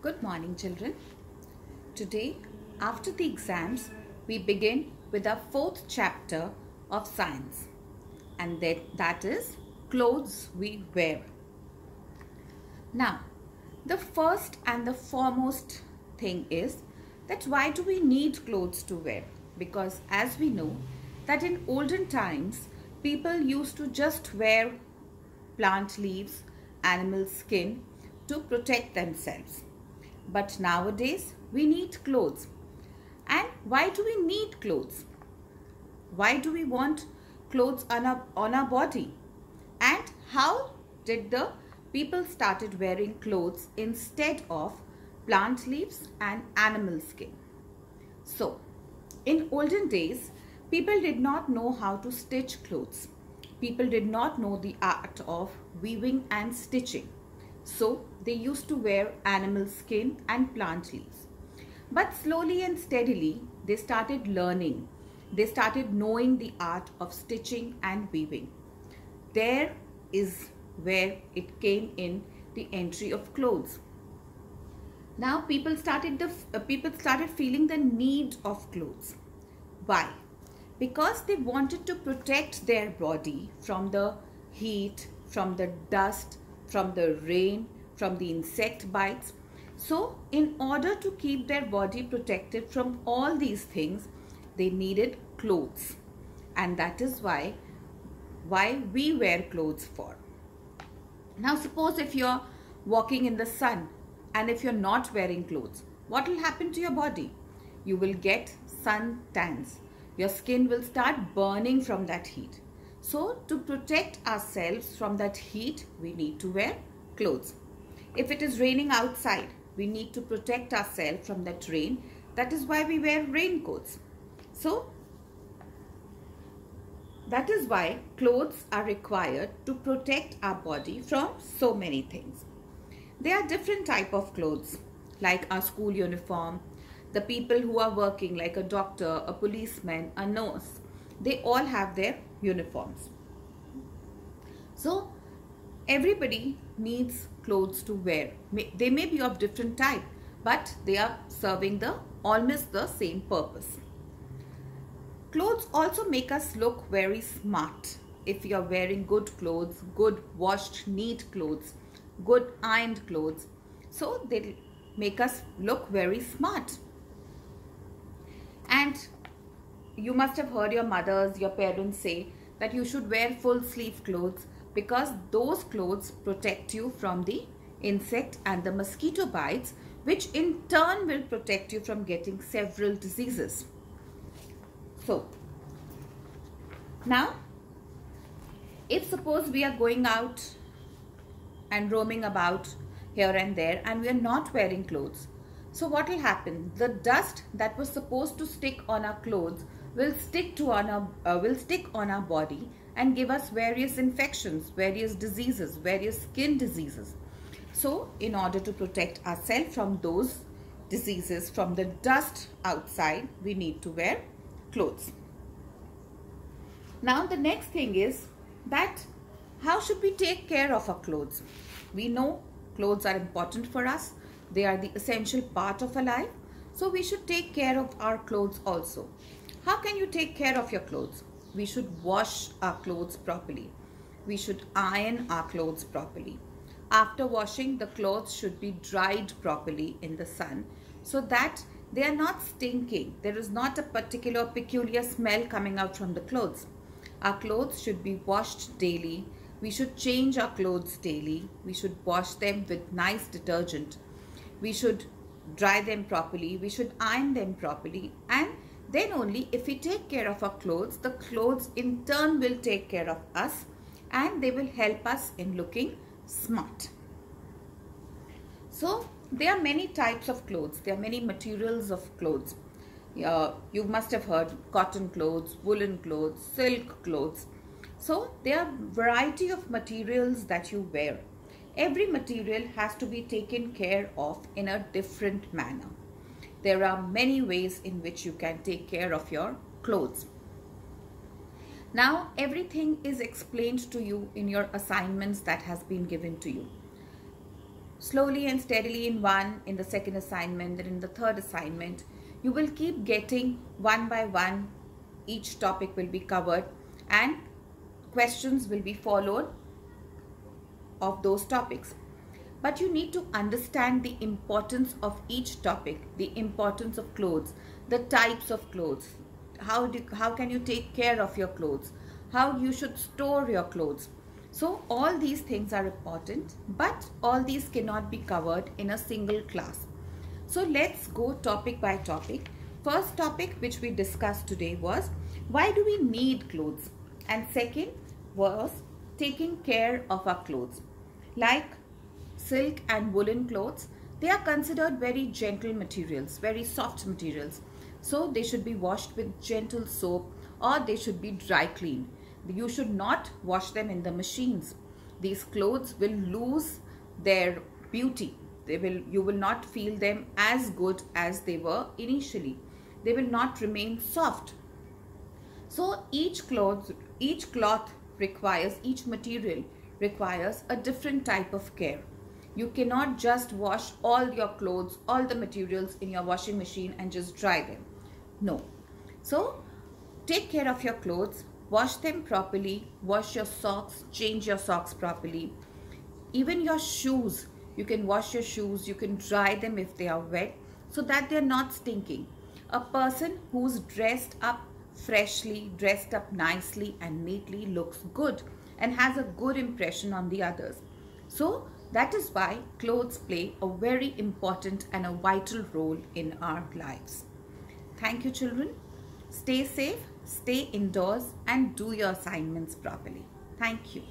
Good morning, children. Today, after the exams, we begin with our fourth chapter of science, and that is clothes we wear. Now, the first and the foremost thing is that why do we need clothes to wear? Because as we know that in olden times, people used to just wear plant leaves, animal skin to protect themselves. But nowadays, we need clothes. And why do we need clothes? Why do we want clothes on our body? And how did the people started wearing clothes instead of plant leaves and animal skin? So, in olden days, people did not know how to stitch clothes. People did not know the art of weaving and stitching. So, they used to wear animal skin and plant leaves. But slowly and steadily, they started learning. They started knowing the art of stitching and weaving. There is where it came in the entry of clothes. Now people started feeling the need of clothes. Why? Because they wanted to protect their body from the heat, from the dust, from the rain, from the insect bites. So in order to keep their body protected from all these things, they needed clothes. And that is why we wear clothes for. Now suppose if you're walking in the sun and if you're not wearing clothes, what will happen to your body? You will get sun tans. Your skin will start burning from that heat. So to protect ourselves from that heat, we need to wear clothes. If it is raining outside, we need to protect ourselves from that rain. That is why we wear raincoats. So that is why clothes are required to protect our body from so many things. There are different type of clothes, like our school uniform, the people who are working like a doctor, a policeman, a nurse. They all have their uniforms. So everybody needs clothes to wear. They may be of different type, but they are serving almost the same purpose. Clothes also make us look very smart. If you are wearing good clothes, good washed, neat clothes, good ironed clothes, so they make us look very smart. And you must have heard your mothers, your parents say that you should wear full sleeve clothes because those clothes protect you from the insect and the mosquito bites, which in turn will protect you from getting several diseases. So, now, if suppose we are going out and roaming about here and there and we are not wearing clothes, so what will happen? The dust that was supposed to stick on our clothes will stick on our body and give us various infections, various diseases, various skin diseases. So, in order to protect ourselves from those diseases, from the dust outside, we need to wear clothes. Now, the next thing is that how should we take care of our clothes? We know clothes are important for us. They are the essential part of our life. So we should take care of our clothes also. How can you take care of your clothes? We should wash our clothes properly. We should iron our clothes properly. After washing, the clothes should be dried properly in the sun so that they are not stinking. There is not a peculiar smell coming out from the clothes. Our clothes should be washed daily. We should change our clothes daily. We should wash them with nice detergent. We should dry them properly. We should iron them properly. And then only if we take care of our clothes, the clothes in turn will take care of us and they will help us in looking smart. So there are many types of clothes. There are many materials of clothes. You must have heard cotton clothes, woolen clothes, silk clothes. So there are variety of materials that you wear. Every material has to be taken care of in a different manner. There are many ways in which you can take care of your clothes. Now everything is explained to you in your assignments that has been given to you. slowly and steadily in one, in the second assignment, then in the third assignment, you will keep getting one by one, each topic will be covered and questions will be followed of those topics. But you need to understand the importance of each topic, the importance of clothes, the types of clothes, how can you take care of your clothes, how you should store your clothes. So all these things are important, but all these cannot be covered in a single class. So let's go topic by topic. First topic which we discussed today was why do we need clothes, and second was taking care of our clothes. Like silk and woolen clothes, they are considered very gentle materials, very soft materials. So they should be washed with gentle soap or they should be dry cleaned. You should not wash them in the machines. These clothes will lose their beauty. You will not feel them as good as they were initially. They will not remain soft. So each cloth requires, each material requires a different type of care. You cannot just wash all your clothes, all the materials in your washing machine and just dry them. No. So take care of your clothes, wash them properly, wash your socks, change your socks properly. Even your shoes, you can wash your shoes, you can dry them if they are wet so that they are not stinking. A person who's dressed up freshly, dressed up nicely and neatly looks good and has a good impression on the others. So that is why clothes play a very important and a vital role in our lives. Thank you, children. Stay safe, stay indoors and do your assignments properly. Thank you.